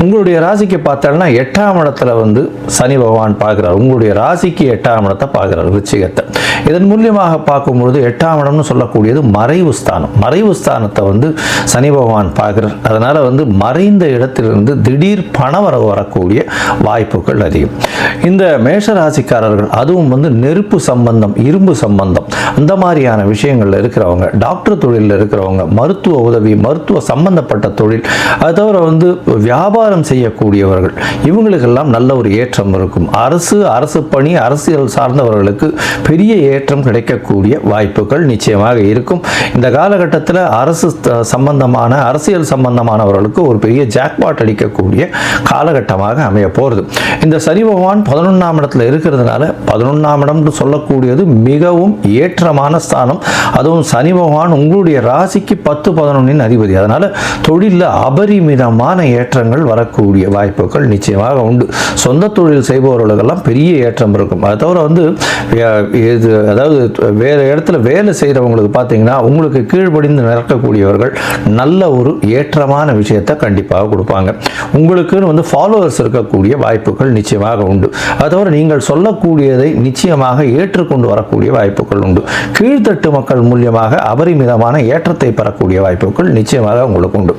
உங்களுடைய ராசிக்கு பார்த்தோம்னா 8ஆம் இடத்துல வந்து சனி பகவான் பார்க்குறார். உங்களுடைய ராசிக்கு 8ஆம் இடத்தை பார்க்குறார், விருச்சிகத்தை. இதன் மூலியமாக பார்க்கும்பொழுது 8ஆம் இடம்னு சொல்லக்கூடியது மறைவு ஸ்தானம். மறைவு ஸ்தானத்தை வந்து சனி பகவான் பார்க்குறார். அதனால் வந்து மறைந்த இடத்திலிருந்து திடீர் பணவரவு வரக்கூடிய வாய்ப்புகள் அதிகம். இந்த மேஷ ராசிக்காரர்கள் அதுவும் வந்து நெருப்பு சம்பந்தம், இரும்பு சம்பந்தம், அந்த மாதிரியான விஷயங்கள்ல இருக்கிறவங்க, டாக்டர் தொழிலில் இருக்கிறவங்க, மருத்துவ உதவி, மருத்துவ சம்பந்தப்பட்ட தொழில், அது தவிர வந்து வியாபாரம் செய்யக்கூடியவர்கள், இவங்களுக்கெல்லாம் நல்ல ஒரு ஏற்றம் இருக்கும். அரசு பணி, அரசியல் சார்ந்தவர்களுக்கு பெரிய ஏற்றம் கிடைக்கக்கூடிய வாய்ப்புகள் நிச்சயமாக இருக்கும். இந்த காலகட்டத்தில் அரசு சம்பந்தமான, அரசியல் சம்பந்தமானவர்களுக்கு ஒரு பெரிய ஜாக்பாட் அடிக்கக்கூடிய காலகட்டமாக அமைய போகிறது. இந்த சனி பகவான் 11ஆம் இடத்துல இருக்கிறதுனால 11ஆம் இடம் சொல்லக்கூடியது மிகவும் ஏற்றமான ஸ்தானம். அதுவும் சனி பகவான் உங்களுடைய ராசிக்கு 10, 11 அதிபதி. அதனால தொழிலில் அபரிமிதமான ஏற்றங்கள் வரக்கூடிய வாய்ப்புகள் நிச்சயமாக உண்டு. சொந்த தொழில் செய்பவர்களுக்கெல்லாம் பெரிய ஏற்றம் இருக்கும். அது தவிர வந்து அதாவது வேறு இடத்துல வேலை செய்கிறவங்களுக்கு பார்த்தீங்கன்னா உங்களுக்கு கீழ்ப்படிந்து நடக்கக்கூடியவர்கள் நல்ல ஒரு ஏற்றமான விஷயத்தை கண்டிப்பாக கொடுப்பாங்க. உங்களுக்குன்னு வந்து ஃபாலோவர்ஸ் இருக்கக்கூடிய வாய்ப்புகள் நிச்சயமாக உண்டு. அது தவிர நீங்கள் சொல்லக்கூடியதை நிச்சயமாக ஏற்றுக்கொண்டு வரக்கூடிய வாய்ப்புகள் உண்டு. கீழ்த்தட்டு மக்கள் மூலியமாக அபரிமிதமான ஏற்றத்தை பெறக்கூடிய வாய்ப்புகள் நிச்சயமாக உங்களுக்கு உண்டு.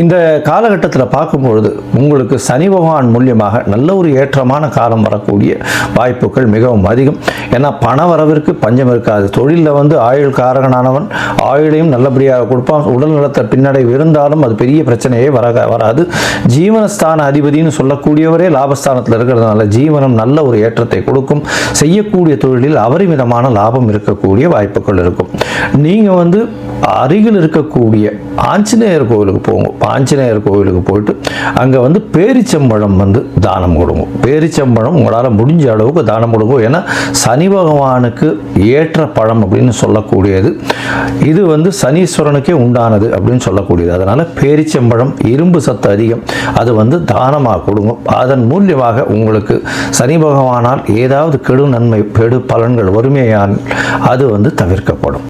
இந்த காலகட்டத்தில் பார்க்கும்பொழுது உங்களுக்கு சனி பகவான் மூலியமாக நல்ல ஒரு ஏற்றமான காலம் வரக்கூடிய வாய்ப்புகள் மிகவும் அதிகம். ஏன்னா பண வரவிற்கு பஞ்சம் இருக்காது. தொழிலில் வந்து ஆயுள் காரகனானவன் ஆயுளையும் நல்லபடியாக கொடுப்பான். உடல் நலத்தை பின்னடைவு இருந்தாலும் அது பெரிய பிரச்சனையே வராது. ஜீவனஸ்தான அதிபதினு சொல்லக்கூடியவரே லாபஸ்தானத்தில் இருக்கிறதுனால ஜீவனம் நல்ல ஒரு ஏற்றத்தை கொடுக்கும். செய்யக்கூடிய தொழிலில் அபரிமிதமான லாபம் இருக்கக்கூடிய வாய்ப்புகள் இருக்கும். நீங்கள் வந்து அருகில் இருக்கக்கூடிய ஆஞ்சநேயர் கோவிலுக்கு போங்க. ஆஞ்சநேயர் கோவிலுக்கு போயிட்டு அங்கே வந்து பேரிச்சம்பழம் வந்து தானம் கொடுங்க. பேரிச்சம்பழம் உங்களால் முடிஞ்ச அளவுக்கு தானம் கொடுங்க. ஏன்னா சனி பகவானுக்கு ஏற்ற பழம் அப்படின்னு சொல்லக்கூடியது இது வந்து சனீஸ்வரனுக்கே உண்டானது அப்படின்னு சொல்லக்கூடியது. அதனால் பேரிச்சம்பழம் இரும்பு சத்து அதிகம், அது வந்து தானமாக கொடுங்க. அதன் மூலியமாக உங்களுக்கு சனி பகவானால் ஏதாவது கெடு நன்மை, பெடு பலன்கள் வறுமையான அது வந்து தவிர்க்கப்படும்.